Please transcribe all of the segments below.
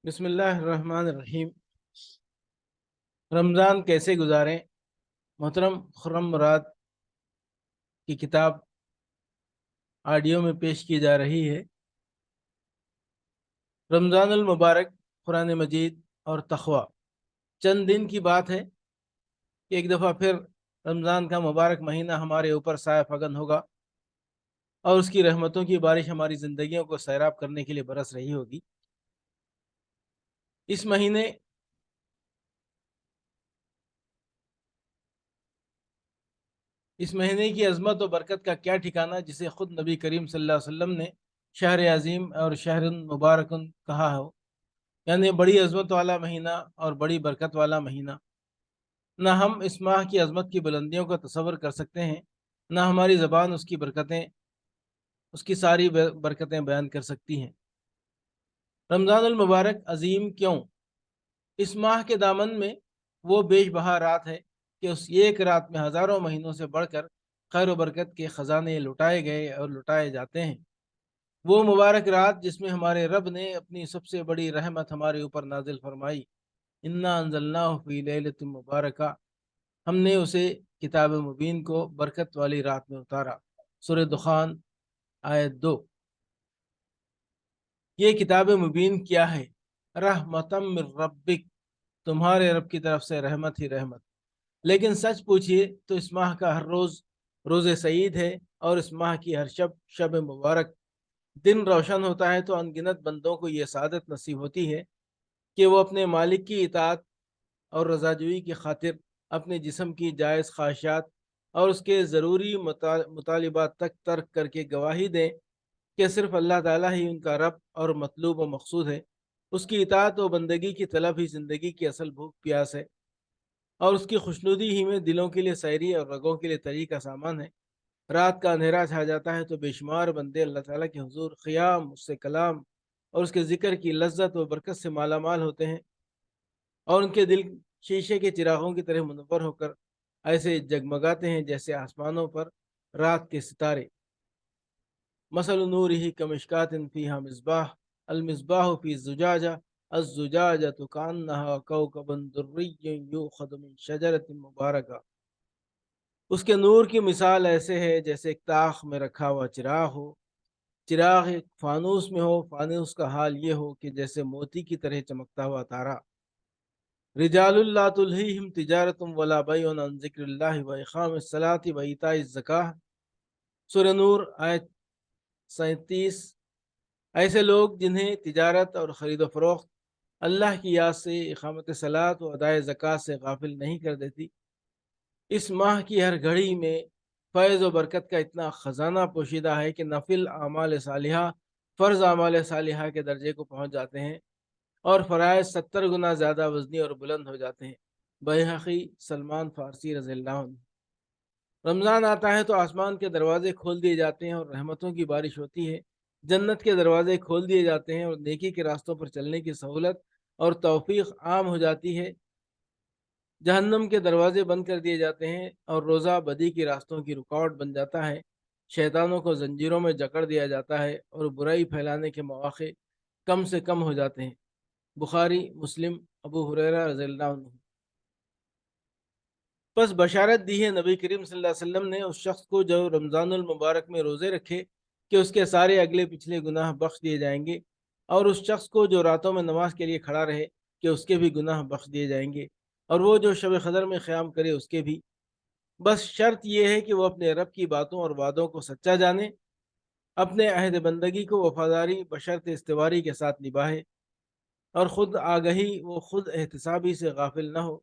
بسم اللہ الرحمن الرحیم۔ رمضان کیسے گزاریں؟ محترم خرم مراد کی کتاب آڈیو میں پیش کی جا رہی ہے۔ رمضان المبارک، قرآن مجید اور تقوی۔ چند دن کی بات ہے کہ ایک دفعہ پھر رمضان کا مبارک مہینہ ہمارے اوپر سایہ فگن ہوگا اور اس کی رحمتوں کی بارش ہماری زندگیوں کو سیراب کرنے کے لیے برس رہی ہوگی۔ اس مہینے کی عظمت و برکت کا کیا ٹھکانہ، جسے خود نبی کریم صلی اللہ علیہ وسلم نے شہر عظیم اور شہر مبارکن کہا ہو، یعنی بڑی عظمت والا مہینہ اور بڑی برکت والا مہینہ۔ نہ ہم اس ماہ کی عظمت کی بلندیوں کا تصور کر سکتے ہیں، نہ ہماری زبان اس کی ساری برکتیں بیان کر سکتی ہیں۔ رمضان المبارک عظیم کیوں؟ اس ماہ کے دامن میں وہ بیش بہا رات ہے کہ اس ایک رات میں ہزاروں مہینوں سے بڑھ کر خیر و برکت کے خزانے لٹائے گئے اور لٹائے جاتے ہیں۔ وہ مبارک رات جس میں ہمارے رب نے اپنی سب سے بڑی رحمت ہمارے اوپر نازل فرمائی، انا انزلناہ فی لیلۃ مبارکہ، ہم نے اسے کتاب مبین کو برکت والی رات میں اتارا۔ سورہ دخان آیت 2۔ یہ کتاب مبین کیا ہے؟ رحمتم من ربک، تمہارے رب کی طرف سے رحمت ہی رحمت۔ لیکن سچ پوچھئے تو اس ماہ کا ہر روز روز سعید ہے، اور اس ماہ کی ہر شب شب مبارک۔ دن روشن ہوتا ہے تو ان گنت بندوں کو یہ سعادت نصیب ہوتی ہے کہ وہ اپنے مالک کی اطاعت اور رضاجوئی کی خاطر اپنے جسم کی جائز خواہشات اور اس کے ضروری مطالبات تک ترک کر کے گواہی دیں کہ صرف اللہ تعالیٰ ہی ان کا رب اور مطلوب و مقصود ہے۔ اس کی اطاعت و بندگی کی طلب ہی زندگی کی اصل بھوک پیاس ہے، اور اس کی خوشنودی ہی میں دلوں کے لیے سیری اور رگوں کے لیے تری کا سامان ہے۔ رات کا اندھیرا چھا جاتا ہے تو بے شمار بندے اللہ تعالیٰ کے حضور قیام، اس سے کلام اور اس کے ذکر کی لذت و برکت سے مالا مال ہوتے ہیں، اور ان کے دل شیشے کے چراغوں کی طرح منور ہو کر ایسے جگمگاتے ہیں جیسے آسمانوں پر رات کے ستارے۔ مثل نورہ کمشکات فیہا مصباح، المصباح فی الزجاجہ، الزجاجۃ کأنہا کوکب دری یوقد من شجرۃ مبارکہ۔ اس کے نور کی مثال ایسے ہے جیسے ایک طاق میں رکھا ہوا چراغ ہو، چراغ ایک فانوس میں ہو، فانوس کا حال یہ ہو کہ جیسے موتی کی طرح چمکتا ہوا تارا۔ رجال لا تلہیہم تجارت ولا بیع عن ذکر اللہ واقام الصلاۃ وایتاء الزکاۃ۔ سورہ نور آیت 37۔ ایسے لوگ جنہیں تجارت اور خرید و فروخت اللہ کی یاد سے، اقامت صلاۃ و ادائے زکوٰۃ سے غافل نہیں کر دیتی۔ اس ماہ کی ہر گھڑی میں فیض و برکت کا اتنا خزانہ پوشیدہ ہے کہ نفل اعمال صالحہ فرض اعمال صالحہ کے درجے کو پہنچ جاتے ہیں، اور فرائض 70 گنا زیادہ وزنی اور بلند ہو جاتے ہیں۔ بیہقی، سلمان فارسی رضی اللہ عنہ۔ رمضان آتا ہے تو آسمان کے دروازے کھول دیے جاتے ہیں اور رحمتوں کی بارش ہوتی ہے، جنت کے دروازے کھول دیے جاتے ہیں اور نیکی کے راستوں پر چلنے کی سہولت اور توفیق عام ہو جاتی ہے، جہنم کے دروازے بند کر دیے جاتے ہیں اور روزہ بدی کے راستوں کی رکاوٹ بن جاتا ہے، شیطانوں کو زنجیروں میں جکڑ دیا جاتا ہے اور برائی پھیلانے کے مواقع کم سے کم ہو جاتے ہیں۔ بخاری، مسلم، ابو ہریرہ رضی اللہ عنہ۔ پس بشارت دی ہے نبی کریم صلی اللہ علیہ وسلم نے اس شخص کو جو رمضان المبارک میں روزے رکھے کہ اس کے سارے اگلے پچھلے گناہ بخش دیے جائیں گے، اور اس شخص کو جو راتوں میں نماز کے لیے کھڑا رہے کہ اس کے بھی گناہ بخش دیے جائیں گے، اور وہ جو شب قدر میں قیام کرے اس کے بھی۔ بس شرط یہ ہے کہ وہ اپنے رب کی باتوں اور وعدوں کو سچا جانے، اپنے عہد بندگی کو وفاداری بشرط استواری کے ساتھ نبھائے، اور خود آگہی و خود احتسابی سے غافل نہ ہو۔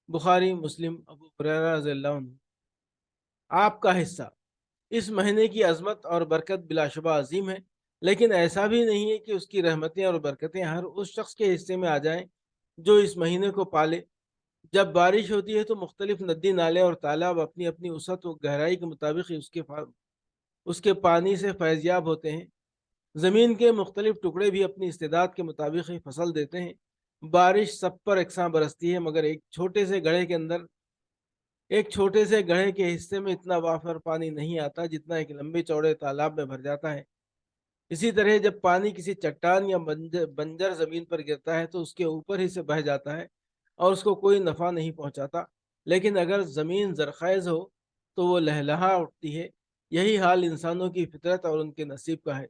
بخاری، مسلم، ابو ہریرہ رضی اللہ عنہ۔ آپ کا حصہ۔ اس مہینے کی عظمت اور برکت بلا شبہ عظیم ہے، لیکن ایسا بھی نہیں ہے کہ اس کی رحمتیں اور برکتیں ہر اس شخص کے حصے میں آ جائیں جو اس مہینے کو پالے۔ جب بارش ہوتی ہے تو مختلف ندی نالے اور تالاب اپنی اپنی وسعت و گہرائی کے مطابق اس کے پانی سے فیضیاب ہوتے ہیں۔ زمین کے مختلف ٹکڑے بھی اپنی استعداد کے مطابق ہی فصل دیتے ہیں۔ بارش سب پر یکساں برستی ہے، مگر ایک چھوٹے سے گڑھے کے حصے میں اتنا وافر پانی نہیں آتا جتنا ایک لمبے چوڑے تالاب میں بھر جاتا ہے۔ اسی طرح جب پانی کسی چٹان یا بنجر زمین پر گرتا ہے تو اس کے اوپر ہی سے بہہ جاتا ہے اور اس کو کوئی نفع نہیں پہنچاتا، لیکن اگر زمین زرخیز ہو تو وہ لہلہا اٹھتی ہے۔ یہی حال انسانوں کی فطرت اور ان کے نصیب کا ہے۔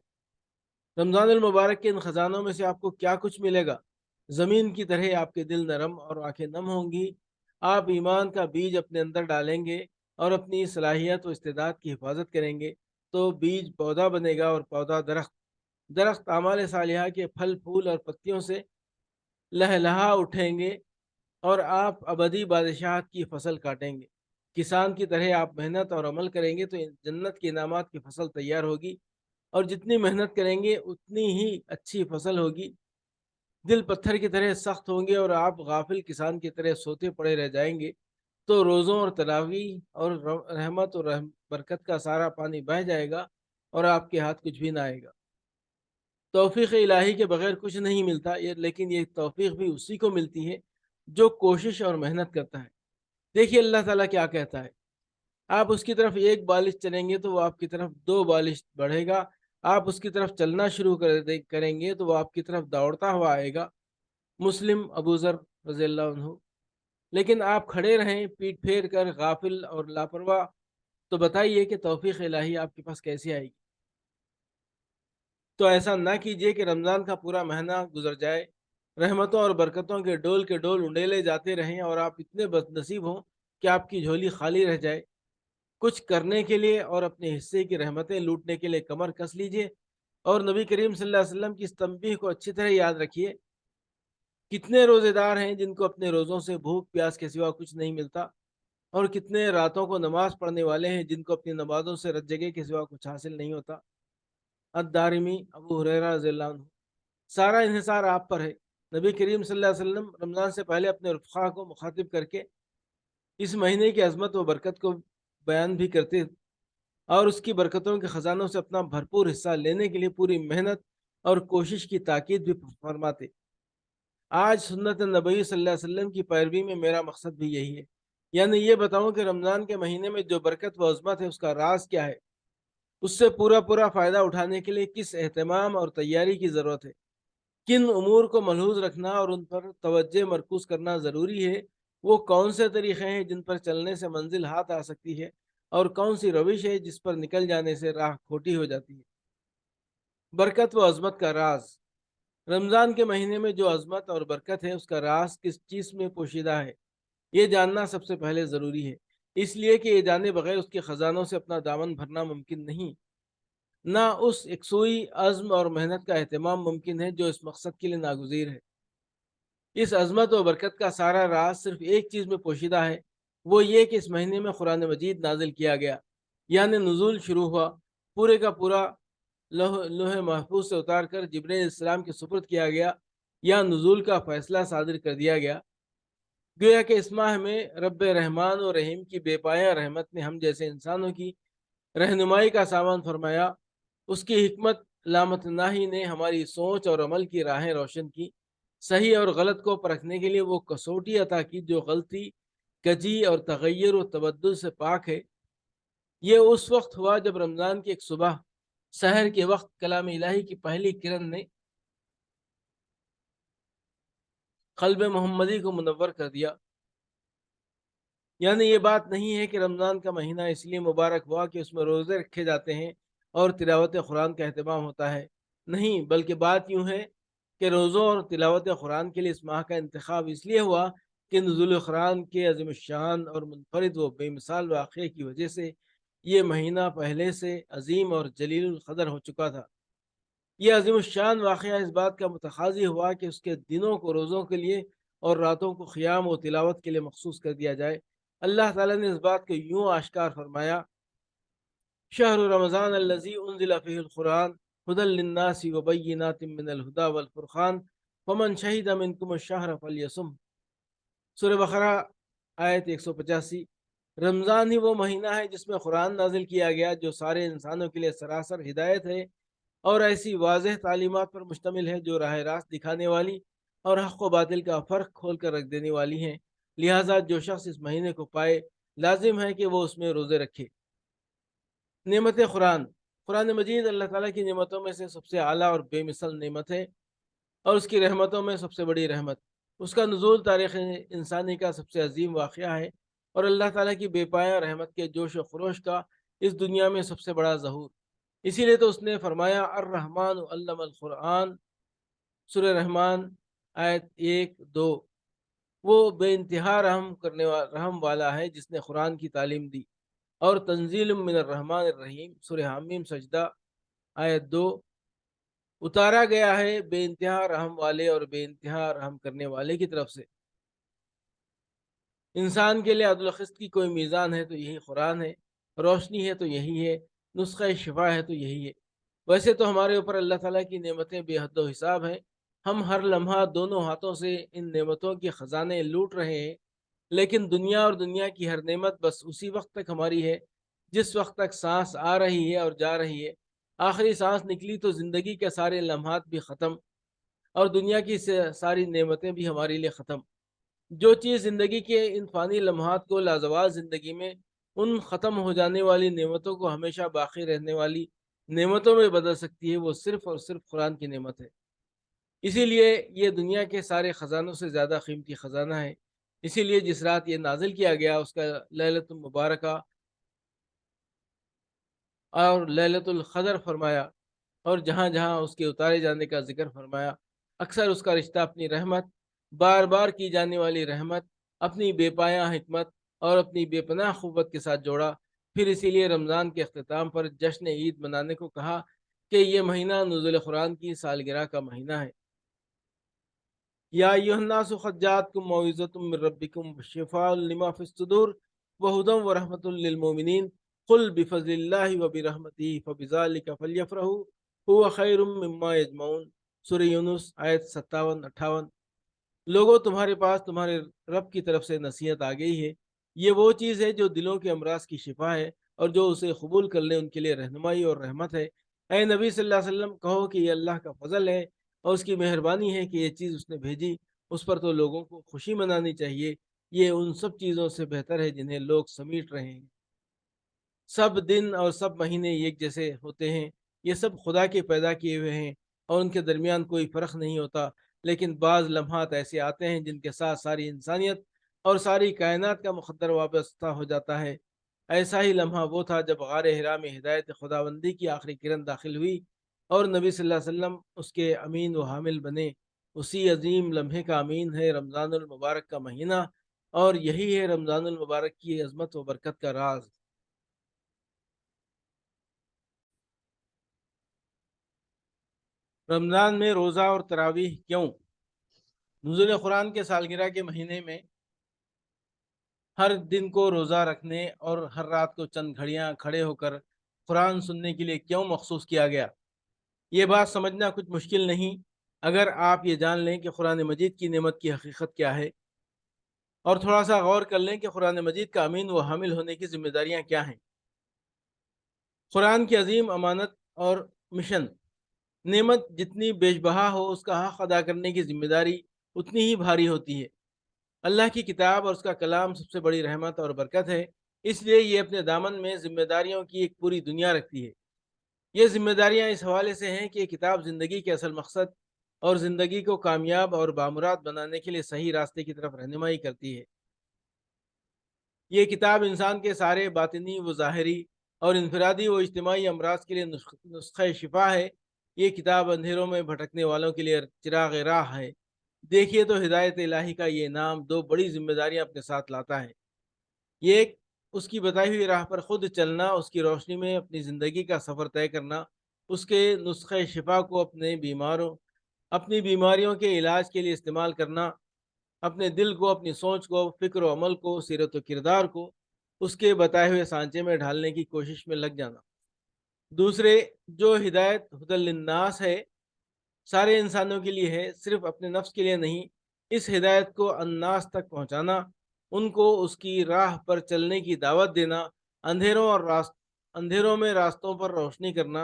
رمضان المبارک کے ان خزانوں میں سے آپ کو کیا کچھ ملے گا؟ زمین کی طرح آپ کے دل نرم اور آنکھیں نم ہوں گی۔ آپ ایمان کا بیج اپنے اندر ڈالیں گے اور اپنی صلاحیت و استعداد کی حفاظت کریں گے تو بیج پودا بنے گا اور پودا درخت۔ درخت اعمال صالحہ کے پھل پھول اور پتیوں سے لہلہا اٹھیں گے اور آپ ابدی بادشاہت کی فصل کاٹیں گے۔ کسان کی طرح آپ محنت اور عمل کریں گے تو جنت کے انعامات کی فصل تیار ہوگی، اور جتنی محنت کریں گے اتنی ہی اچھی فصل ہوگی۔ دل پتھر کی طرح سخت ہوں گے اور آپ غافل کسان کی طرح سوتے پڑے رہ جائیں گے تو روزوں اور تراویح اور رحمت اور برکت کا سارا پانی بہہ جائے گا اور آپ کے ہاتھ کچھ بھی نہ آئے گا۔ توفیق الہی کے بغیر کچھ نہیں ملتا، لیکن یہ توفیق بھی اسی کو ملتی ہے جو کوشش اور محنت کرتا ہے۔ دیکھیے اللہ تعالیٰ کیا کہتا ہے، آپ اس کی طرف ایک بالش چلیں گے تو وہ آپ کی طرف دو بالش بڑھے گا، آپ اس کی طرف چلنا شروع کریں گے تو وہ آپ کی طرف دوڑتا ہوا آئے گا۔ مسلم ابو ذر رضی اللہ عنہ۔ لیکن آپ کھڑے رہیں پیٹ پھیر کر غافل اور لاپرواہ، تو بتائیے کہ توفیق الہی آپ کے پاس کیسے آئے گی؟ تو ایسا نہ کیجیے کہ رمضان کا پورا مہینہ گزر جائے، رحمتوں اور برکتوں کے ڈول انڈیلے جاتے رہیں اور آپ اتنے بد نصیب ہوں کہ آپ کی جھولی خالی رہ جائے۔ کچھ کرنے کے لیے اور اپنے حصے کی رحمتیں لوٹنے کے لیے کمر کس لیجئے، اور نبی کریم صلی اللہ علیہ وسلم کی اس تنبیہ کو اچھی طرح یاد رکھیے۔ کتنے روزے دار ہیں جن کو اپنے روزوں سے بھوک پیاس کے سوا کچھ نہیں ملتا، اور کتنے راتوں کو نماز پڑھنے والے ہیں جن کو اپنی نمازوں سے رت جگہ کے سوا کچھ حاصل نہیں ہوتا۔ الدارمی ابو ہریرہ رضی اللہ عنہ۔ سارا انحصار آپ پر ہے۔ نبی کریم صلی اللہ علیہ وسلم رمضان سے پہلے اپنے رفقا کو مخاطب کر کے اس مہینے کی عظمت و برکت کو بیان بھی کرتے اور اس کی برکتوں کے خزانوں سے اپنا بھرپور حصہ لینے کے لیے پوری محنت اور کوشش کی تاکید بھی فرماتے۔ آج سنت نبوی صلی اللہ علیہ وسلم کی پیروی میں میرا مقصد بھی یہی ہے، یعنی یہ بتاؤں کہ رمضان کے مہینے میں جو برکت و عظمت ہے اس کا راز کیا ہے، اس سے پورا فائدہ اٹھانے کے لیے کس اہتمام اور تیاری کی ضرورت ہے، کن امور کو ملحوظ رکھنا اور ان پر توجہ مرکوز کرنا ضروری ہے، وہ کون سے طریقے ہیں جن پر چلنے سے منزل ہاتھ آ سکتی ہے، اور کون سی روش ہے جس پر نکل جانے سے راہ کھوٹی ہو جاتی ہے۔ برکت و عظمت کا راز۔ رمضان کے مہینے میں جو عظمت اور برکت ہے اس کا راز کس چیز میں پوشیدہ ہے، یہ جاننا سب سے پہلے ضروری ہے، اس لیے کہ یہ جانے بغیر اس کے خزانوں سے اپنا دامن بھرنا ممکن نہیں، نہ اس یکسوئی عزم اور محنت کا اہتمام ممکن ہے جو اس مقصد کے لیے ناگزیر ہے۔ اس عظمت و برکت کا سارا راز صرف ایک چیز میں پوشیدہ ہے، وہ یہ کہ اس مہینے میں قرآن مجید نازل کیا گیا، یعنی نزول شروع ہوا، پورے کا پورا لوح محفوظ سے اتار کر جبرائیل علیہ السلام کے سپرد کیا گیا، یا نزول کا فیصلہ صادر کر دیا گیا۔ گویا کہ اس ماہ میں رب رحمان و رحیم کی بے پایہ رحمت نے ہم جیسے انسانوں کی رہنمائی کا سامان فرمایا۔ اس کی حکمت لامتناہی نے ہماری سوچ اور عمل کی راہیں روشن کی، صحیح اور غلط کو پرکھنے کے لیے وہ کسوٹی عطا کی جو غلطی، کجی اور تغیر و تبدل سے پاک ہے۔ یہ اس وقت ہوا جب رمضان کی ایک صبح سحر کے وقت کلام الہی کی پہلی کرن نے قلب محمدی کو منور کر دیا۔ یعنی یہ بات نہیں ہے کہ رمضان کا مہینہ اس لیے مبارک ہوا کہ اس میں روزے رکھے جاتے ہیں اور تلاوت قرآن کا اہتمام ہوتا ہے، نہیں، بلکہ بات یوں ہے کہ روزوں اور تلاوت قرآن کے لیے اس ماہ کا انتخاب اس لیے ہوا کہ نزول قرآن کے عظیم الشان اور منفرد و بے مثال واقعے کی وجہ سے یہ مہینہ پہلے سے عظیم اور جلیل القدر ہو چکا تھا۔ یہ عظیم الشان واقعہ اس بات کا متقاضی ہوا کہ اس کے دنوں کو روزوں کے لیے اور راتوں کو قیام و تلاوت کے لیے مخصوص کر دیا جائے۔ اللہ تعالیٰ نے اس بات کو یوں آشکار فرمایا: شہر رمضان الذی انزل فیہ القرآن ھدی للناس وبینات من الھدی والفرقان فمن شہد منکم الشہر فلیصم۔ سورہ بقرہ آیت 185۔ رمضان ہی وہ مہینہ ہے جس میں قرآن نازل کیا گیا جو سارے انسانوں کے لیے سراسر ہدایت ہے اور ایسی واضح تعلیمات پر مشتمل ہے جو راہ راست دکھانے والی اور حق و باطل کا فرق کھول کر رکھ دینے والی ہیں۔ لہٰذا جو شخص اس مہینے کو پائے لازم ہے کہ وہ اس میں روزے رکھے۔ نعمت قرآن۔ قرآن مجید اللہ تعالیٰ کی نعمتوں میں سے سب سے اعلیٰ اور بے مثل نعمت ہے، اور اس کی رحمتوں میں سب سے بڑی رحمت۔ اس کا نزول تاریخ انسانی کا سب سے عظیم واقعہ ہے، اور اللہ تعالیٰ کی بے پایہ رحمت کے جوش و خروش کا اس دنیا میں سب سے بڑا ظہور۔ اسی لیے تو اس نے فرمایا الرحمن علم القرآن، سورہ رحمان آیت 1-2۔ وہ بے انتہا رحم والا ہے جس نے قرآن کی تعلیم دی۔ اور تنزیل من الرحمن الرحیم، سورہ حامیم سجدہ آیت 2، اتارا گیا ہے بے انتہا رحم والے اور بے انتہا رحم کرنے والے کی طرف سے۔ انسان کے لیے عدل و قسط کی کوئی میزان ہے تو یہی قرآن ہے، روشنی ہے تو یہی ہے، نسخہ شفا ہے تو یہی ہے۔ ویسے تو ہمارے اوپر اللہ تعالیٰ کی نعمتیں بے حد و حساب ہیں، ہم ہر لمحہ دونوں ہاتھوں سے ان نعمتوں کے خزانے لوٹ رہے ہیں، لیکن دنیا اور دنیا کی ہر نعمت بس اسی وقت تک ہماری ہے جس وقت تک سانس آ رہی ہے اور جا رہی ہے۔ آخری سانس نکلی تو زندگی کے سارے لمحات بھی ختم، اور دنیا کی ساری نعمتیں بھی ہمارے لیے ختم۔ جو چیز زندگی کے ان فانی لمحات کو لازوال زندگی میں ان ختم ہو جانے والی نعمتوں کو ہمیشہ باقی رہنے والی نعمتوں میں بدل سکتی ہے، وہ صرف اور صرف قرآن کی نعمت ہے۔ اسی لیے یہ دنیا کے سارے خزانوں سے زیادہ قیمتی خزانہ ہے۔ اسی لیے جس رات یہ نازل کیا گیا اس کا لیلۃ المبارکہ اور لیلۃ القدر فرمایا، اور جہاں جہاں اس کے اتارے جانے کا ذکر فرمایا، اکثر اس کا رشتہ اپنی رحمت، بار بار کی جانے والی رحمت، اپنی بے پایہ حکمت اور اپنی بے پناہ قوت کے ساتھ جوڑا۔ پھر اسی لیے رمضان کے اختتام پر جشن عید منانے کو کہا کہ یہ مہینہ نزول قرآن کی سالگرہ کا مہینہ ہے۔ یا ایھا الناس قد جاءتکم موعظۃ من ربکم وشفاء لما فی الصدور وہدی ورحمۃ للمؤمنین قل بفضل اللہ وبرحمتہ فبذلک فلیفرحوا هو خیر مما یجمعون، سورہ یونس آیت 57-58۔ لوگوں، تمہارے پاس تمہارے رب کی طرف سے نصیحت آ گئی ہے، یہ وہ چیز ہے جو دلوں کے امراض کی شفا ہے، اور جو اسے قبول کر لے ان کے لیے رہنمائی اور رحمت ہے۔ اے نبی صلی اللہ علیہ وسلم، کہو کہ یہ اللہ کا فضل ہے اور اس کی مہربانی ہے کہ یہ چیز اس نے بھیجی، اس پر تو لوگوں کو خوشی منانی چاہیے، یہ ان سب چیزوں سے بہتر ہے جنہیں لوگ سمیٹ رہے ہیں۔ سب دن اور سب مہینے ایک جیسے ہوتے ہیں، یہ سب خدا کے پیدا کیے ہوئے ہیں اور ان کے درمیان کوئی فرق نہیں ہوتا، لیکن بعض لمحات ایسے آتے ہیں جن کے ساتھ ساری انسانیت اور ساری کائنات کا مقدر وابستہ ہو جاتا ہے۔ ایسا ہی لمحہ وہ تھا جب غار حرا میں ہدایت خداوندی کی آخری کرن داخل ہوئی اور نبی صلی اللہ علیہ وسلم اس کے امین و حامل بنے۔ اسی عظیم لمحے کا امین ہے رمضان المبارک کا مہینہ، اور یہی ہے رمضان المبارک کی عظمت و برکت کا راز۔ رمضان میں روزہ اور تراویح کیوں؟ نزول قرآن کے سالگرہ کے مہینے میں ہر دن کو روزہ رکھنے اور ہر رات کو چند گھڑیاں کھڑے ہو کر قرآن سننے کے لیے کیوں مخصوص کیا گیا؟ یہ بات سمجھنا کچھ مشکل نہیں اگر آپ یہ جان لیں کہ قرآن مجید کی نعمت کی حقیقت کیا ہے، اور تھوڑا سا غور کر لیں کہ قرآن مجید کا امین و حامل ہونے کی ذمہ داریاں کیا ہیں۔ قرآن کی عظیم امانت اور مشن، نعمت جتنی بیش بہا ہو اس کا حق ادا کرنے کی ذمہ داری اتنی ہی بھاری ہوتی ہے۔ اللہ کی کتاب اور اس کا کلام سب سے بڑی رحمت اور برکت ہے، اس لیے یہ اپنے دامن میں ذمہ داریوں کی ایک پوری دنیا رکھتی ہے۔ یہ ذمہ داریاں اس حوالے سے ہیں کہ یہ کتاب زندگی کے اصل مقصد اور زندگی کو کامیاب اور بامراد بنانے کے لیے صحیح راستے کی طرف رہنمائی کرتی ہے۔ یہ کتاب انسان کے سارے باطنی و ظاہری اور انفرادی و اجتماعی امراض کے لیے نسخہ شفا ہے۔ یہ کتاب اندھیروں میں بھٹکنے والوں کے لیے چراغ راہ ہے۔ دیکھیے تو ہدایت الہی کا یہ نام دو بڑی ذمہ داریاں اپنے ساتھ لاتا ہے۔ یہ ایک، اس کی بتائی ہوئی راہ پر خود چلنا، اس کی روشنی میں اپنی زندگی کا سفر طے کرنا، اس کے نسخہ شفا کو اپنی بیماریوں کے علاج کے لیے استعمال کرنا، اپنے دل کو، اپنی سوچ کو، فکر و عمل کو، سیرت و کردار کو اس کے بتائے ہوئے سانچے میں ڈھالنے کی کوشش میں لگ جانا۔ دوسرے، جو ہدایت ہدی للناس ہے، سارے انسانوں کے لیے ہے، صرف اپنے نفس کے لیے نہیں۔ اس ہدایت کو الناس تک پہنچانا، ان کو اس کی راہ پر چلنے کی دعوت دینا، اندھیروں میں راستوں پر روشنی کرنا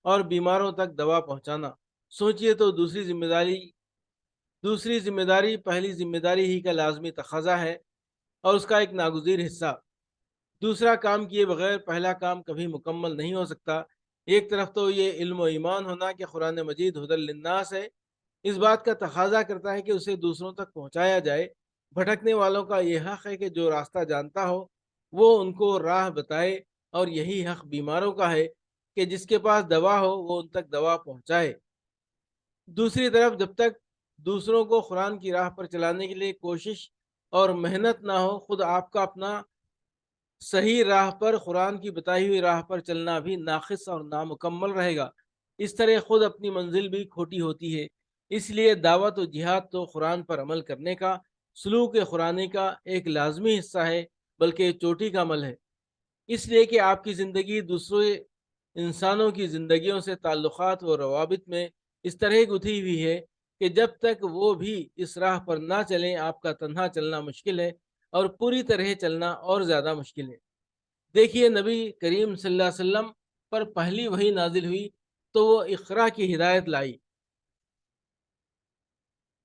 اور بیماروں تک دوا پہنچانا۔ سوچئے تو دوسری ذمہ داری پہلی ذمہ داری ہی کا لازمی تقاضا ہے اور اس کا ایک ناگزیر حصہ۔ دوسرا کام کیے بغیر پہلا کام کبھی مکمل نہیں ہو سکتا۔ ایک طرف تو یہ علم و ایمان ہونا کہ قرآن مجید ہدی للناس ہے، اس بات کا تقاضا کرتا ہے کہ اسے دوسروں تک پہنچایا جائے۔ بھٹکنے والوں کا یہ حق ہے کہ جو راستہ جانتا ہو وہ ان کو راہ بتائے، اور یہی حق بیماروں کا ہے کہ جس کے پاس دوا ہو وہ ان تک دوا پہنچائے۔ دوسری طرف جب تک دوسروں کو قرآن کی راہ پر چلانے کے لیے کوشش اور محنت نہ ہو، خود آپ کا اپنا صحیح راہ پر، قرآن کی بتائی ہوئی راہ پر چلنا بھی ناقص اور نامکمل رہے گا۔ اس طرح خود اپنی منزل بھی کھوٹی ہوتی ہے۔ اس لیے دعوت و جہاد تو قرآن پر عمل کرنے کا، سلوک قرآنی کا ایک لازمی حصہ ہے، بلکہ چوٹی کا عمل ہے۔ اس لیے کہ آپ کی زندگی دوسرے انسانوں کی زندگیوں سے تعلقات و روابط میں اس طرح گتھی ہوئی ہے کہ جب تک وہ بھی اس راہ پر نہ چلیں آپ کا تنہا چلنا مشکل ہے، اور پوری طرح چلنا اور زیادہ مشکل ہے۔ دیکھیے، نبی کریم صلی اللہ علیہ وسلم پر پہلی وحی نازل ہوئی تو وہ اقرا کی ہدایت لائی،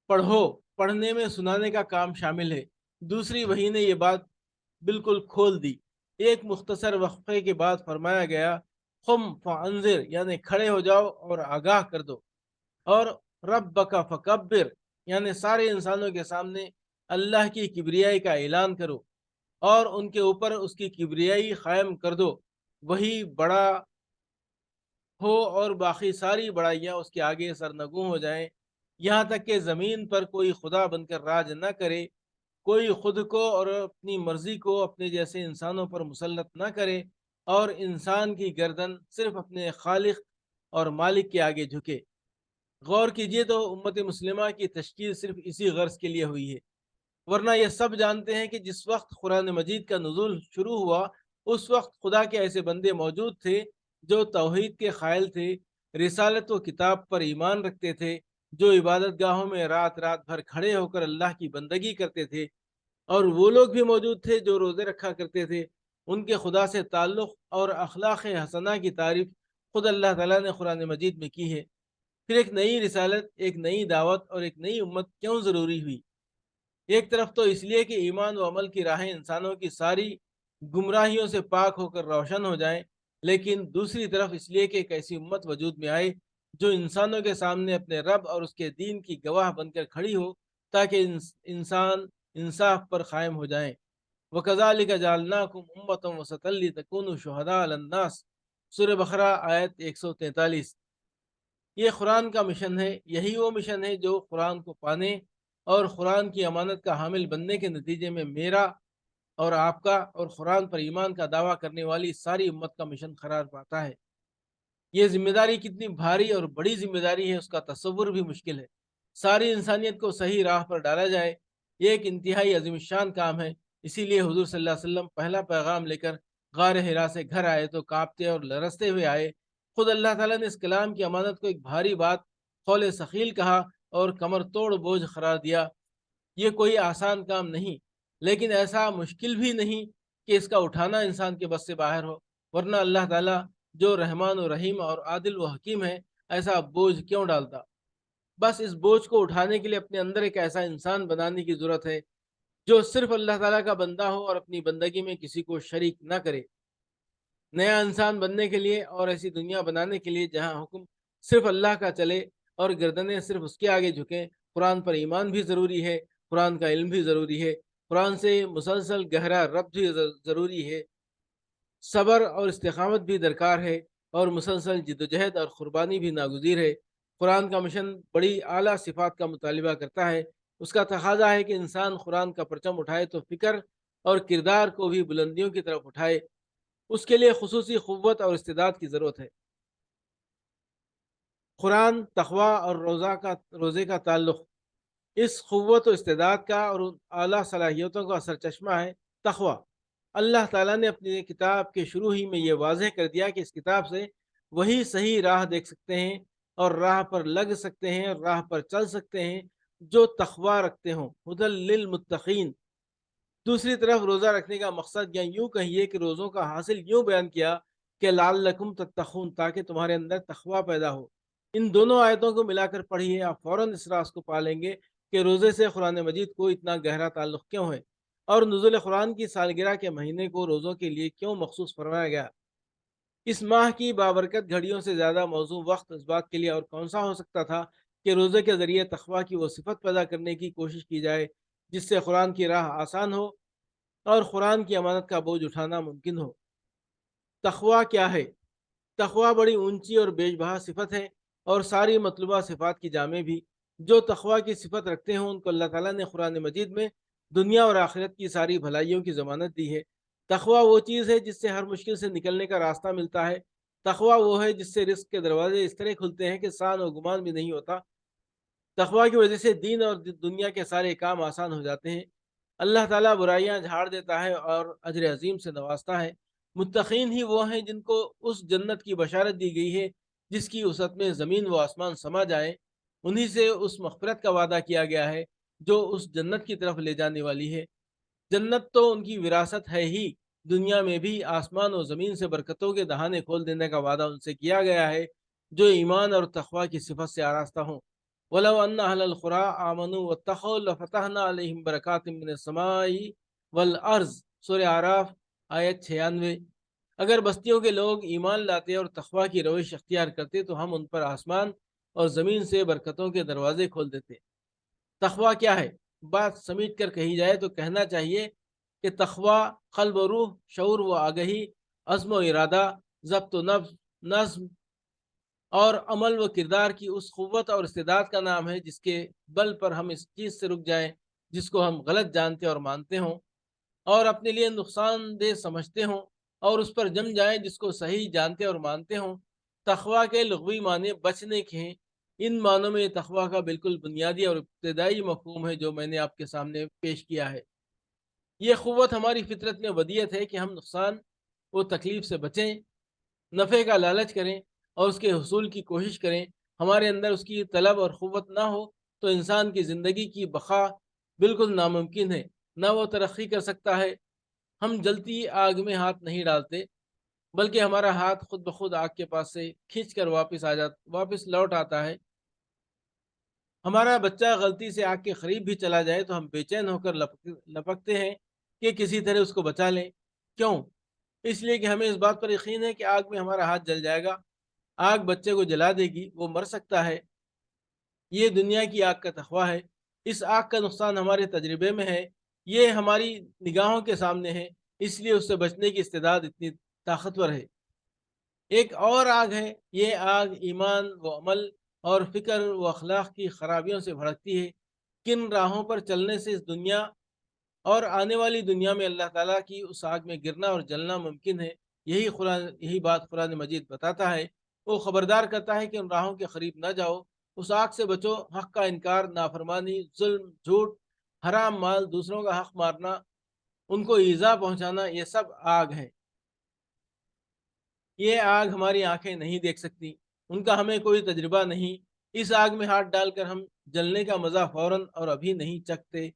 پڑھو، پڑھنے میں سنانے کا کام شامل ہے۔ دوسری وحی نے یہ بات بالکل کھول دی۔ ایک مختصر وقفے کے بعد فرمایا گیا، قم فانذر، یعنی کھڑے ہو جاؤ اور آگاہ کر دو، اور ربک فکبر، یعنی سارے انسانوں کے سامنے اللہ کی کبریائی کا اعلان کرو اور ان کے اوپر اس کی کبریائی قائم کر دو۔ وہی بڑا ہو اور باقی ساری بڑائیاں اس کے آگے سرنگوں ہو جائیں، یہاں تک کہ زمین پر کوئی خدا بن کر راج نہ کرے، کوئی خود کو اور اپنی مرضی کو اپنے جیسے انسانوں پر مسلط نہ کرے، اور انسان کی گردن صرف اپنے خالق اور مالک کے آگے جھکے۔ غور کیجئے تو امت مسلمہ کی تشکیل صرف اسی غرض کے لیے ہوئی ہے، ورنہ یہ سب جانتے ہیں کہ جس وقت قرآن مجید کا نزول شروع ہوا اس وقت خدا کے ایسے بندے موجود تھے جو توحید کے قائل تھے، رسالت و کتاب پر ایمان رکھتے تھے، جو عبادت گاہوں میں رات رات بھر کھڑے ہو کر اللہ کی بندگی کرتے تھے، اور وہ لوگ بھی موجود تھے جو روزے رکھا کرتے تھے۔ ان کے خدا سے تعلق اور اخلاق حسنہ کی تعریف خود اللہ تعالیٰ نے قرآن مجید میں کی ہے۔ پھر ایک نئی رسالت، ایک نئی دعوت اور ایک نئی امت کیوں ضروری ہوئی؟ ایک طرف تو اس لیے کہ ایمان و عمل کی راہیں انسانوں کی ساری گمراہیوں سے پاک ہو کر روشن ہو جائیں، لیکن دوسری طرف اس لیے کہ ایک ایسی امت وجود میں آئے جو انسانوں کے سامنے اپنے رب اور اس کے دین کی گواہ بن کر کھڑی ہو، تاکہ انسان انصاف پر قائم ہو جائیں۔ وَكَذَلِكَ جَعَلْنَاكُمْ أُمَّةً وَسَطًا لِتَكُونُوا شُهَدَاءَ عَلَى النَّاسِ، سورہ بقرہ آیت 143۔ یہ قرآن کا مشن ہے، یہی وہ مشن ہے جو قرآن کو پانے اور قرآن کی امانت کا حامل بننے کے نتیجے میں میرا اور آپ کا اور قرآن پر ایمان کا دعویٰ کرنے والی ساری امت کا مشن قرار پاتا ہے۔ یہ ذمہ داری کتنی بھاری اور بڑی ذمہ داری ہے اس کا تصور بھی مشکل ہے۔ ساری انسانیت کو صحیح راہ پر ڈالا جائے، یہ ایک انتہائی عظیم الشان کام ہے۔ اسی لیے حضور صلی اللہ علیہ وسلم پہلا پیغام لے کر غار حرا سے گھر آئے تو کانپتے اور لرزتے ہوئے آئے۔ خود اللہ تعالیٰ نے اس کلام کی امانت کو ایک بھاری بات، قول ثقیل کہا اور کمر توڑ بوجھ قرار دیا۔ یہ کوئی آسان کام نہیں، لیکن ایسا مشکل بھی نہیں کہ اس کا اٹھانا انسان کے بس سے باہر ہو، ورنہ اللہ تعالیٰ جو رحمان و رحیم اور عادل و حکیم ہے ایسا بوجھ کیوں ڈالتا؟ بس اس بوجھ کو اٹھانے کے لیے اپنے اندر ایک ایسا انسان بنانے کی ضرورت ہے جو صرف اللہ تعالیٰ کا بندہ ہو اور اپنی بندگی میں کسی کو شریک نہ کرے۔ نیا انسان بننے کے لیے اور ایسی دنیا بنانے کے لیے جہاں حکم صرف اللہ کا چلے اور گردنیں صرف اس کے آگے جھکیں، قرآن پر ایمان بھی ضروری ہے، قرآن کا علم بھی ضروری ہے، قرآن سے مسلسل گہرا ربط بھی ضروری ہے، صبر اور استقامت بھی درکار ہے، اور مسلسل جدوجہد اور قربانی بھی ناگزیر ہے۔ قرآن کا مشن بڑی اعلیٰ صفات کا مطالبہ کرتا ہے۔ اس کا تقاضا ہے کہ انسان قرآن کا پرچم اٹھائے تو فکر اور کردار کو بھی بلندیوں کی طرف اٹھائے۔ اس کے لیے خصوصی قوت اور استعداد کی ضرورت ہے۔ قرآن، تقویٰ اور روزے کا تعلق اس قوت و استعداد کا اور ان اعلیٰ صلاحیتوں کا سرچشمہ ہے۔ تقویٰ، اللہ تعالیٰ نے اپنی کتاب کے شروع ہی میں یہ واضح کر دیا کہ اس کتاب سے وہی صحیح راہ دیکھ سکتے ہیں اور راہ پر لگ سکتے ہیں اور راہ پر چل سکتے ہیں جو تقویٰ رکھتے ہوں، ھدی للمتقین۔ دوسری طرف روزہ رکھنے کا مقصد، یا یوں کہیے کہ روزوں کا حاصل یوں بیان کیا کہ لعلکم تتقون، تاکہ تمہارے اندر تقویٰ پیدا ہو۔ ان دونوں آیتوں کو ملا کر پڑھیے، آپ فوراً اس راز کو پالیں گے کہ روزے سے قرآن مجید کو اتنا گہرا تعلق کیوں ہے، اور نزول قرآن کی سالگرہ کے مہینے کو روزوں کے لیے کیوں مخصوص فرمایا گیا۔ اس ماہ کی بابرکت گھڑیوں سے زیادہ موزوں وقت اس بات کے لیے اور کون سا ہو سکتا تھا کہ روزے کے ذریعے تقویٰ کی وہ صفت پیدا کرنے کی کوشش کی جائے جس سے قرآن کی راہ آسان ہو اور قرآن کی امانت کا بوجھ اٹھانا ممکن ہو۔ تقویٰ کیا ہے؟ تقویٰ بڑی اونچی اور بیش بہا صفت ہے اور ساری مطلوبہ صفات کی جامع بھی۔ جو تقویٰ کی صفت رکھتے ہیں ان کو اللہ تعالیٰ نے قرآن مجید میں دنیا اور آخرت کی ساری بھلائیوں کی ضمانت دی ہے۔ تقویٰ وہ چیز ہے جس سے ہر مشکل سے نکلنے کا راستہ ملتا ہے۔ تقویٰ وہ ہے جس سے رزق کے دروازے اس طرح کھلتے ہیں کہ سان و گمان بھی نہیں ہوتا۔ تقویٰ کی وجہ سے دین اور دنیا کے سارے کام آسان ہو جاتے ہیں۔ اللہ تعالیٰ برائیاں جھاڑ دیتا ہے اور اجر عظیم سے نوازتا ہے۔ متقین ہی وہ ہیں جن کو اس جنت کی بشارت دی گئی ہے جس کی وسعت میں زمین و آسمان سما جائیں۔ انہی سے اس مغفرت کا وعدہ کیا گیا ہے جو اس جنت کی طرف لے جانے والی ہے۔ جنت تو ان کی وراثت ہے ہی، دنیا میں بھی آسمان و زمین سے برکتوں کے دہانے کھول دینے کا وعدہ ان سے کیا گیا ہے جو ایمان اور تقویٰ کی صفت سے آراستہ ہوں۔ وَلَوْ أَنَّ أَهْلَ الْقُرَىٰ آمَنُوا وَاتَّقَوْا لَفَتَحْنَا عَلَيْهِمْ بَرَكَاتٍ مِّنَ السَّمَاءِ وَالْأَرْضِ، سورہ اعراف آیت 96۔ اگر بستیوں کے لوگ ایمان لاتے اور تقویٰ کی روش اختیار کرتے تو ہم ان پر آسمان اور زمین سے برکتوں کے دروازے کھول دیتے۔ تقویٰ کیا ہے؟ بات سمیٹ کر کہی جائے تو کہنا چاہیے کہ تقویٰ قلب و روح، شعور و آگہی، عزم و ارادہ، ضبط و نفس، نظم اور عمل و کردار کی اس قوت اور استعداد کا نام ہے جس کے بل پر ہم اس چیز سے رک جائیں جس کو ہم غلط جانتے اور مانتے ہوں اور اپنے لیے نقصان دہ سمجھتے ہوں، اور اس پر جم جائیں جس کو صحیح جانتے اور مانتے ہوں۔ تقویٰ کے لغوی معنی بچنے کے ہیں۔ ان معنوں میں تقویٰ کا بالکل بنیادی اور ابتدائی مفہوم ہے جو میں نے آپ کے سامنے پیش کیا ہے۔ یہ قوت ہماری فطرت میں ودیت ہے کہ ہم نقصان و تکلیف سے بچیں، نفع کا لالچ کریں اور اس کے حصول کی کوشش کریں۔ ہمارے اندر اس کی طلب اور قوت نہ ہو تو انسان کی زندگی کی بقا بالکل ناممکن ہے، نہ وہ ترقی کر سکتا ہے۔ ہم جلتی آگ میں ہاتھ نہیں ڈالتے بلکہ ہمارا ہاتھ خود بخود آگ کے پاس سے کھینچ کر واپس لوٹ آتا ہے۔ ہمارا بچہ غلطی سے آگ کے قریب بھی چلا جائے تو ہم بے چین ہو کر لپکتے ہیں کہ کسی طرح اس کو بچا لیں۔ کیوں؟ اس لیے کہ ہمیں اس بات پر یقین ہے کہ آگ میں ہمارا ہاتھ جل جائے گا، آگ بچے کو جلا دے گی، وہ مر سکتا ہے۔ یہ دنیا کی آگ کا تقویٰ ہے۔ اس آگ کا نقصان ہمارے تجربے میں ہے، یہ ہماری نگاہوں کے سامنے ہے، اس لیے اس سے بچنے کی استعداد اتنی طاقتور ہے۔ ایک اور آگ ہے، یہ آگ ایمان و عمل اور فکر و اخلاق کی خرابیوں سے بھڑکتی ہے۔ کن راہوں پر چلنے سے اس دنیا اور آنے والی دنیا میں اللہ تعالیٰ کی اس آگ میں گرنا اور جلنا ممکن ہے، یہی بات قرآن مجید بتاتا ہے۔ وہ خبردار کرتا ہے کہ ان راہوں کے قریب نہ جاؤ، اس آگ سے بچو۔ حق کا انکار، نافرمانی، ظلم، جھوٹ، حرام مال، دوسروں کا حق مارنا، ان کو ایذا پہنچانا، یہ سب آگ ہے۔ یہ آگ ہماری آنکھیں نہیں دیکھ سکتی، ان کا ہمیں کوئی تجربہ نہیں۔ اس آگ میں ہاتھ ڈال کر ہم جلنے کا مزہ فوراً اور ابھی نہیں چکھتے۔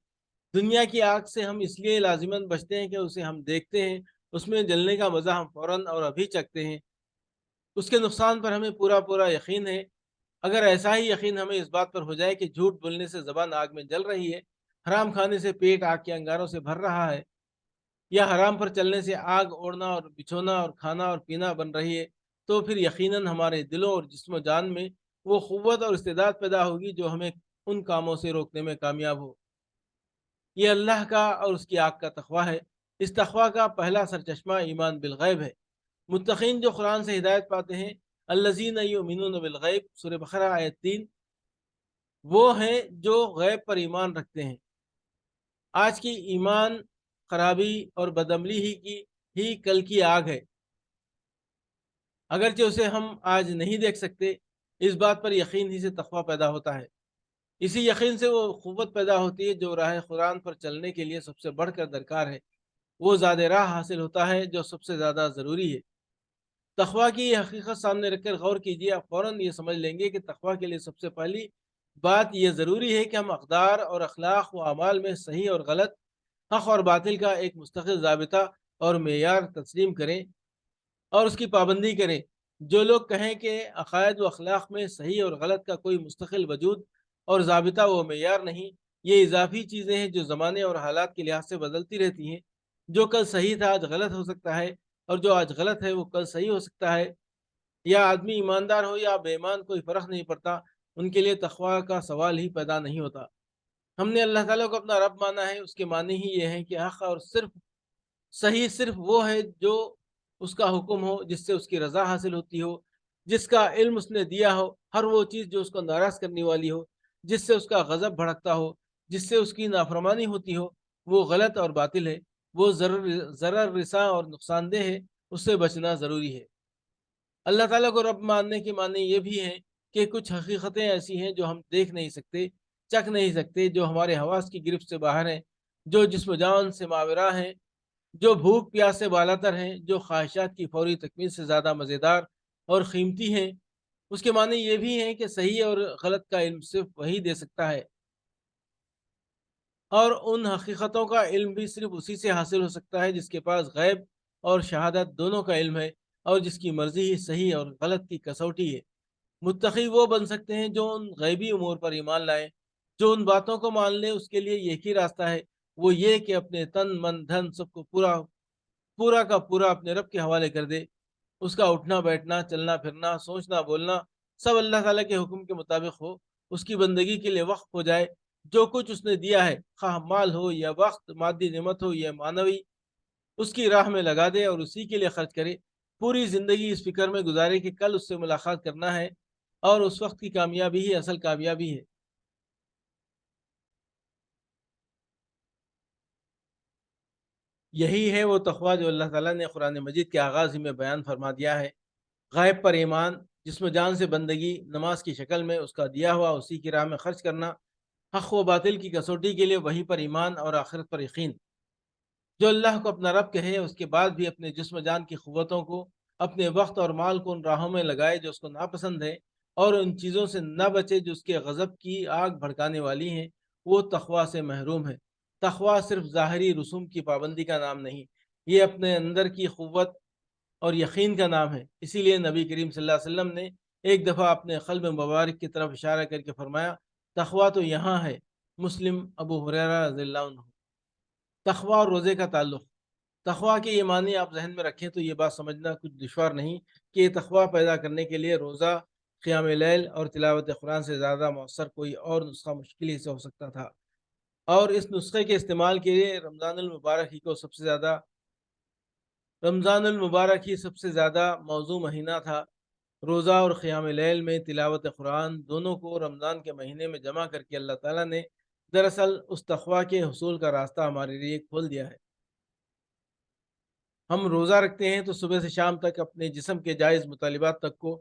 دنیا کی آگ سے ہم اس لیے لازماً بچتے ہیں کہ اسے ہم دیکھتے ہیں، اس میں جلنے کا مزہ ہم فوراً اور ابھی چکھتے ہیں، اس کے نقصان پر ہمیں پورا یقین ہے۔ اگر ایسا ہی یقین ہمیں اس بات پر ہو جائے کہ جھوٹ بولنے سے زبان آگ میں جل رہی ہے، حرام کھانے سے پیٹ آگ کے انگاروں سے بھر رہا ہے، یا حرام پر چلنے سے آگ اوڑھنا اور بچھونا اور کھانا اور پینا بن رہی ہے، تو پھر یقیناً ہمارے دلوں اور جسم و جان میں وہ قوت اور استعداد پیدا ہوگی جو ہمیں ان کاموں سے روکنے میں کامیاب ہو۔ یہ اللہ کا اور اس کی آگ کا تقویٰ ہے۔ اس تقویٰ کا پہلا سرچشمہ ایمان بالغیب ہے۔ متقین جو قرآن سے ہدایت پاتے ہیں، الذین یؤمنون بالغیب، سورہ بقرہ آیت 3، وہ ہیں جو غیب پر ایمان رکھتے ہیں۔ آج کی ایمان خرابی اور بدعملی ہی کل کی آگ ہے۔ اگرچہ اسے ہم آج نہیں دیکھ سکتے، اس بات پر یقین ہی سے تقویٰ پیدا ہوتا ہے۔ اسی یقین سے وہ قوت پیدا ہوتی ہے جو راہ قرآن پر چلنے کے لیے سب سے بڑھ کر درکار ہے۔ وہ زیادہ راہ حاصل ہوتا ہے جو سب سے زیادہ ضروری ہے۔ تقویٰ کی یہ حقیقت سامنے رکھ کر غور کیجیے، آپ فوراً یہ سمجھ لیں گے کہ تقویٰ کے لیے سب سے پہلی بات یہ ضروری ہے کہ ہم اقدار اور اخلاق و اعمال میں صحیح اور غلط، حق اور باطل کا ایک مستقل ضابطہ اور معیار تسلیم کریں اور اس کی پابندی کریں۔ جو لوگ کہیں کہ عقائد و اخلاق میں صحیح اور غلط کا کوئی مستقل وجود اور ضابطہ و معیار نہیں، یہ اضافی چیزیں ہیں جو زمانے اور حالات کے لحاظ سے بدلتی رہتی ہیں۔ جو کل صحیح تھا آج غلط ہو سکتا ہے، اور جو آج غلط ہے وہ کل صحیح ہو سکتا ہے۔ یا آدمی ایماندار ہو یا بے ایمان، کوئی فرق نہیں پڑتا، ان کے لیے تقویٰ کا سوال ہی پیدا نہیں ہوتا۔ ہم نے اللہ تعالیٰ کو اپنا رب مانا ہے، اس کے معنی ہی یہ ہے کہ حق اور صرف صحیح صرف وہ ہے جو اس کا حکم ہو، جس سے اس کی رضا حاصل ہوتی ہو، جس کا علم اس نے دیا ہو۔ ہر وہ چیز جو اس کو ناراض کرنے والی ہو، جس سے اس کا غضب بھڑکتا ہو، جس سے اس کی نافرمانی ہوتی ہو، وہ غلط اور باطل ہے، وہ ضرر رساں اور نقصان دہ ہے، اس سے بچنا ضروری ہے۔ اللہ تعالیٰ کو رب ماننے کے معنی یہ بھی ہیں کہ کچھ حقیقتیں ایسی ہیں جو ہم دیکھ نہیں سکتے، چکھ نہیں سکتے، جو ہمارے حواس کی گرفت سے باہر ہیں، جو جسم و جان سے ماوراء ہیں، جو بھوک پیاس سے بالاتر ہیں، جو خواہشات کی فوری تکمیل سے زیادہ مزیدار اور قیمتی ہیں۔ اس کے معنی یہ بھی ہیں کہ صحیح اور غلط کا علم صرف وہی دے سکتا ہے، اور ان حقیقتوں کا علم بھی صرف اسی سے حاصل ہو سکتا ہے جس کے پاس غیب اور شہادت دونوں کا علم ہے، اور جس کی مرضی ہی صحیح اور غلط کی کسوٹی ہے۔ متقی وہ بن سکتے ہیں جو ان غیبی امور پر ایمان لائیں، جو ان باتوں کو مان لے۔ اس کے لیے ایک ہی راستہ ہے، وہ یہ کہ اپنے تن من دھن سب کو پورا پورا کا پورا اپنے رب کے حوالے کر دے۔ اس کا اٹھنا بیٹھنا، چلنا پھرنا، سوچنا بولنا سب اللہ تعالیٰ کے حکم کے مطابق ہو، اس کی بندگی کے لیے وقف ہو جائے۔ جو کچھ اس نے دیا ہے، خواہ مال ہو یا وقت، مادی نعمت ہو یا معنوی، اس کی راہ میں لگا دے اور اسی کے لیے خرچ کرے۔ پوری زندگی اس فکر میں گزارے کہ کل اس سے ملاقات کرنا ہے، اور اس وقت کی کامیابی ہی اصل کامیابی ہے۔ یہی ہے وہ تقویٰ جو اللہ تعالیٰ نے قرآن مجید کے آغاز ہی میں بیان فرما دیا ہے۔ غیب پر ایمان، جسم و جان سے بندگی، نماز کی شکل میں اس کا دیا ہوا اسی کی راہ میں خرچ کرنا، حق و باطل کی کسوٹی کے لیے وہی پر ایمان اور آخرت پر یقین۔ جو اللہ کو اپنا رب کہے، اس کے بعد بھی اپنے جسم و جان کی قوتوں کو، اپنے وقت اور مال کو ان راہوں میں لگائے جو اس کو ناپسند ہے، اور ان چیزوں سے نہ بچے جو اس کے غضب کی آگ بھڑکانے والی ہیں، وہ تقویٰ سے محروم ہے۔ تقویٰ صرف ظاہری رسوم کی پابندی کا نام نہیں، یہ اپنے اندر کی قوت اور یقین کا نام ہے۔ اسی لیے نبی کریم صلی اللہ علیہ وسلم نے ایک دفعہ اپنے قلب مبارک کی طرف اشارہ کر کے فرمایا، تقویٰ تو یہاں ہے۔ مسلم، ابو ہریرہ رضی اللہ عنہ۔ تقویٰ اور روزے کا تعلق۔ تقویٰ کے یہ معنی آپ ذہن میں رکھیں تو یہ بات سمجھنا کچھ دشوار نہیں کہ یہ تقویٰ پیدا کرنے کے لیے روزہ، قیام لیل اور تلاوت قرآن سے زیادہ مؤثر کوئی اور نسخہ مشکل ہی سے ہو سکتا تھا، اور اس نسخے کے استعمال کے لیے رمضان المبارک ہی سب سے زیادہ موزوں مہینہ تھا۔ روزہ اور قیام لیل میں تلاوت قرآن دونوں کو رمضان کے مہینے میں جمع کر کے اللہ تعالیٰ نے دراصل اس تقویٰ کے حصول کا راستہ ہمارے لیے کھول دیا ہے۔ ہم روزہ رکھتے ہیں تو صبح سے شام تک اپنے جسم کے جائز مطالبات تک کو،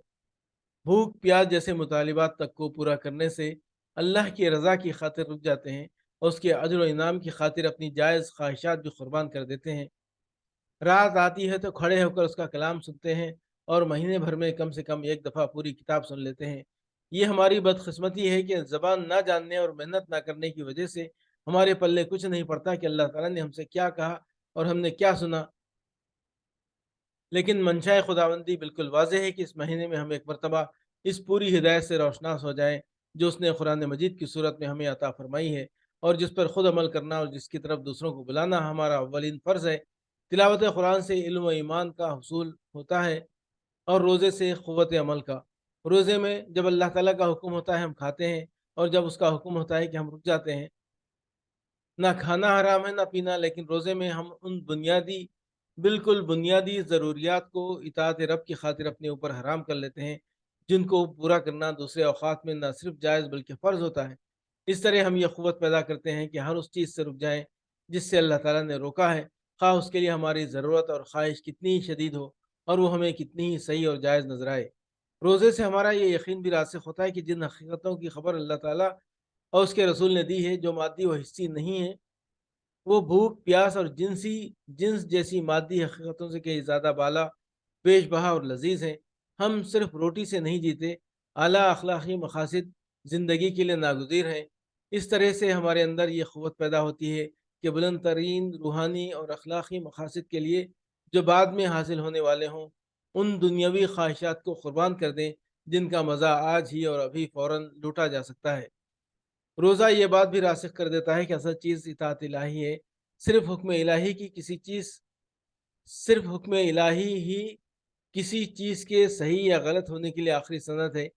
بھوک پیاس جیسے مطالبات تک کو پورا کرنے سے اللہ کی رضا کی خاطر رک جاتے ہیں، اور اس کے اجر و انعام کی خاطر اپنی جائز خواہشات بھی قربان کر دیتے ہیں۔ رات آتی ہے تو کھڑے ہو کر اس کا کلام سنتے ہیں، اور مہینے بھر میں کم سے کم ایک دفعہ پوری کتاب سن لیتے ہیں۔ یہ ہماری بدقسمتی ہے کہ زبان نہ جاننے اور محنت نہ کرنے کی وجہ سے ہمارے پلے کچھ نہیں پڑتا کہ اللہ تعالیٰ نے ہم سے کیا کہا اور ہم نے کیا سنا۔ لیکن منشاء خداوندی بالکل واضح ہے کہ اس مہینے میں ہم ایک مرتبہ اس پوری ہدایت سے روشناس ہو جائیں جو اس نے قرآن مجید کی صورت میں ہمیں عطا فرمائی ہے، اور جس پر خود عمل کرنا اور جس کی طرف دوسروں کو بلانا ہمارا اولین فرض ہے۔ تلاوت قرآن سے علم و ایمان کا حصول ہوتا ہے، اور روزے سے قوت عمل کا۔ روزے میں جب اللہ تعالیٰ کا حکم ہوتا ہے ہم کھاتے ہیں، اور جب اس کا حکم ہوتا ہے کہ ہم رک جاتے ہیں۔ نہ کھانا حرام ہے نہ پینا، لیکن روزے میں ہم ان بالکل بنیادی ضروریات کو اطاعت رب کی خاطر اپنے اوپر حرام کر لیتے ہیں، جن کو پورا کرنا دوسرے اوقات میں نہ صرف جائز بلکہ فرض ہوتا ہے۔ اس طرح ہم یہ قوت پیدا کرتے ہیں کہ ہر اس چیز سے رک جائیں جس سے اللہ تعالیٰ نے روکا ہے، خواہ اس کے لیے ہماری ضرورت اور خواہش کتنی ہی شدید ہو، اور وہ ہمیں کتنی ہی صحیح اور جائز نظر آئے۔ روزے سے ہمارا یہ یقین بھی راسخ ہوتا ہے کہ جن حقیقتوں کی خبر اللہ تعالیٰ اور اس کے رسول نے دی ہے، جو مادی و حصی نہیں ہے، وہ بھوک پیاس اور جنس جیسی مادی حقیقتوں سے کہیں زیادہ بالا، بیش بہا اور لذیذ ہیں۔ ہم صرف روٹی سے نہیں جیتے، اعلیٰ اخلاقی مقاصد زندگی کے لیے ناگزیر ہیں۔ اس طرح سے ہمارے اندر یہ قوت پیدا ہوتی ہے کہ بلند ترین روحانی اور اخلاقی مقاصد کے لیے جو بعد میں حاصل ہونے والے ہوں، ان دنیاوی خواہشات کو قربان کر دیں جن کا مزہ آج ہی اور ابھی فوراً لوٹا جا سکتا ہے۔ روزہ یہ بات بھی راسخ کر دیتا ہے کہ اصل چیز اطاعت الہی ہے۔ صرف حکم الہی کی کسی چیز صرف حکم الہی ہی کسی چیز کے صحیح یا غلط ہونے کے لیے آخری سند ہے۔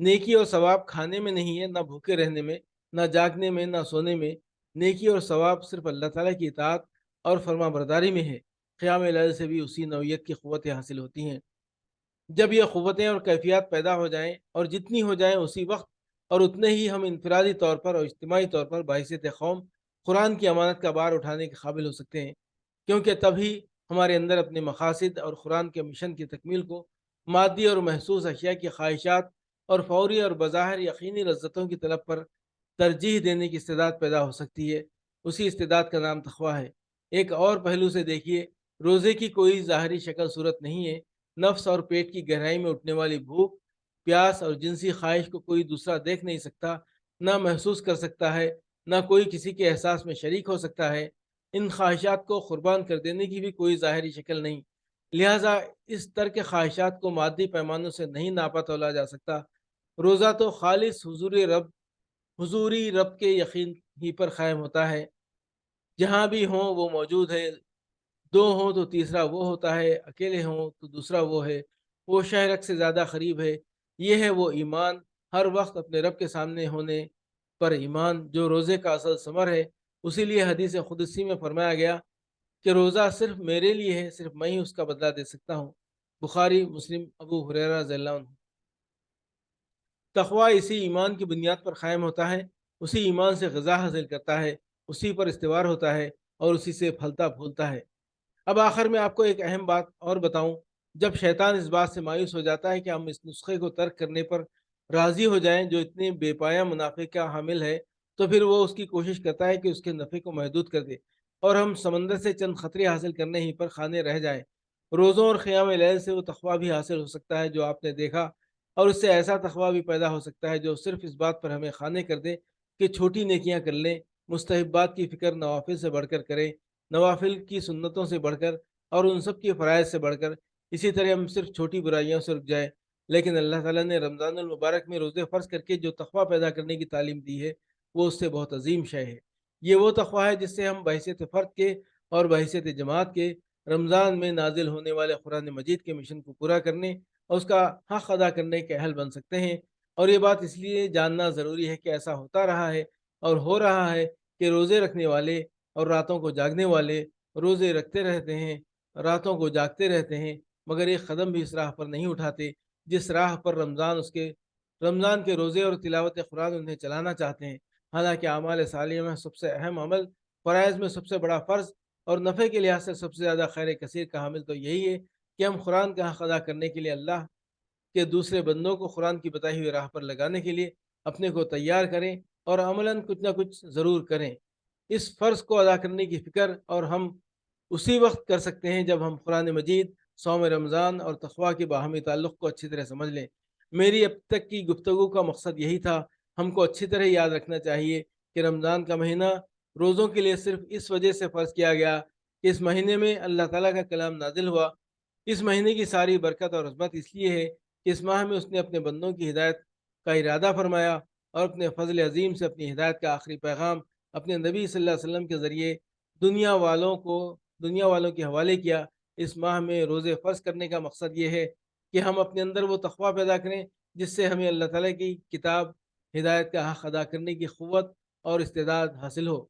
نیکی اور ثواب کھانے میں نہیں ہے، نہ بھوکے رہنے میں، نہ جاگنے میں، نہ سونے میں۔ نیکی اور ثواب صرف اللہ تعالیٰ کی اطاعت اور فرما برداری میں ہے۔ قیام اللیل سے بھی اسی نوعیت کی قوتیں حاصل ہوتی ہیں۔ جب یہ قوتیں اور کیفیات پیدا ہو جائیں، اور جتنی ہو جائیں اسی وقت اور اتنے ہی ہم انفرادی طور پر اور اجتماعی طور پر بحیثیت قوم قرآن کی امانت کا بار اٹھانے کے قابل ہو سکتے ہیں، کیونکہ تبھی ہمارے اندر اپنے مقاصد اور قرآن کے مشن کی تکمیل کو مادی اور محسوس اشیاء کی خواہشات اور فوری اور بظاہر یقینی لذتوں کی طلب پر ترجیح دینے کی استعداد پیدا ہو سکتی ہے۔ اسی استعداد کا نام تقویٰ ہے۔ ایک اور پہلو سے دیکھیے، روزے کی کوئی ظاہری شکل صورت نہیں ہے۔ نفس اور پیٹ کی گہرائی میں اٹھنے والی بھوک، پیاس اور جنسی خواہش کو کوئی دوسرا دیکھ نہیں سکتا، نہ محسوس کر سکتا ہے، نہ کوئی کسی کے احساس میں شریک ہو سکتا ہے۔ ان خواہشات کو قربان کر دینے کی بھی کوئی ظاہری شکل نہیں، لہٰذا اس ترک خواہشات کو مادی پیمانوں سے نہیں ناپا تولا جا سکتا۔ روزہ تو خالص حضوری رب کے یقین ہی پر قائم ہوتا ہے۔ جہاں بھی ہوں وہ موجود ہے، دو ہوں تو تیسرا وہ ہوتا ہے، اکیلے ہوں تو دوسرا وہ ہے، وہ شہرک سے زیادہ قریب ہے۔ یہ ہے وہ ایمان، ہر وقت اپنے رب کے سامنے ہونے پر ایمان، جو روزے کا اصل ثمر ہے۔ اسی لیے حدیث قدسی میں فرمایا گیا کہ روزہ صرف میرے لیے ہے، صرف میں ہی اس کا بدلہ دے سکتا ہوں۔ بخاری، مسلم، ابو ہریرہ رضی اللہ عنہ۔ تقویٰ اسی ایمان کی بنیاد پر قائم ہوتا ہے، اسی ایمان سے غذا حاصل کرتا ہے، اسی پر استوار ہوتا ہے اور اسی سے پھلتا پھولتا ہے۔ اب آخر میں آپ کو ایک اہم بات اور بتاؤں، جب شیطان اس بات سے مایوس ہو جاتا ہے کہ ہم اس نسخے کو ترک کرنے پر راضی ہو جائیں جو اتنے بے پایہ منافع کا حامل ہے، تو پھر وہ اس کی کوشش کرتا ہے کہ اس کے نفع کو محدود کر دے اور ہم سمندر سے چند خطرے حاصل کرنے ہی پر کھانے رہ جائیں۔ روزوں اور قیام لیل سے وہ تقویٰ بھی حاصل ہو سکتا ہے جو آپ نے دیکھا، اور اس سے ایسا تقویٰ بھی پیدا ہو سکتا ہے جو صرف اس بات پر ہمیں خانے کر دے کہ چھوٹی نیکیاں کر لیں، مستحبات کی فکر نوافل سے بڑھ کر کریں، نوافل کی سنتوں سے بڑھ کر اور ان سب کی فرائض سے بڑھ کر۔ اسی طرح ہم صرف چھوٹی برائیوں سے رک جائیں، لیکن اللہ تعالیٰ نے رمضان المبارک میں روزے فرض کر کے جو تقویٰ پیدا کرنے کی تعلیم دی ہے وہ اس سے بہت عظیم شے ہے۔ یہ وہ تقویٰ ہے جس سے ہم بحیثیت فرد کے اور بحیثیت جماعت کے رمضان میں نازل ہونے والے قرآن مجید کے مشن کو پورا کرنے اور اس کا حق ادا کرنے کے اہل بن سکتے ہیں۔ اور یہ بات اس لیے جاننا ضروری ہے کہ ایسا ہوتا رہا ہے اور ہو رہا ہے کہ روزے رکھنے والے اور راتوں کو جاگنے والے روزے رکھتے رہتے ہیں، راتوں کو جاگتے رہتے ہیں، مگر ایک قدم بھی اس راہ پر نہیں اٹھاتے جس راہ پر رمضان کے روزے اور تلاوت قرآن انہیں چلانا چاہتے ہیں۔ حالانکہ اعمال صالحہ میں سب سے اہم عمل، فرائض میں سب سے بڑا فرض اور نفع کے لحاظ سے سب سے زیادہ خیر کثیر کا حامل تو یہی ہے کہ ہم قرآن کا حق ادا کرنے کے لیے اللہ کہ دوسرے بندوں کو قرآن کی بتائی ہوئی راہ پر لگانے کے لیے اپنے کو تیار کریں اور عملاً کچھ نہ کچھ ضرور کریں۔ اس فرض کو ادا کرنے کی فکر اور ہم اسی وقت کر سکتے ہیں جب ہم قرآن مجید، صوم رمضان اور تقویٰ کے باہمی تعلق کو اچھی طرح سمجھ لیں۔ میری اب تک کی گفتگو کا مقصد یہی تھا۔ ہم کو اچھی طرح یاد رکھنا چاہیے کہ رمضان کا مہینہ روزوں کے لیے صرف اس وجہ سے فرض کیا گیا کہ اس مہینے میں اللہ تعالیٰ کا کلام نازل ہوا۔ اس مہینے کی ساری برکت اور عظمت اس لیے ہے کہ اس ماہ میں اس نے اپنے بندوں کی ہدایت کا ارادہ فرمایا اور اپنے فضل عظیم سے اپنی ہدایت کا آخری پیغام اپنے نبی صلی اللہ علیہ وسلم کے ذریعے دنیا والوں کے حوالے کیا۔ اس ماہ میں روزے فرض کرنے کا مقصد یہ ہے کہ ہم اپنے اندر وہ تقویٰ پیدا کریں جس سے ہمیں اللہ تعالیٰ کی کتاب ہدایت کا حق ادا کرنے کی قوت اور استعداد حاصل ہو۔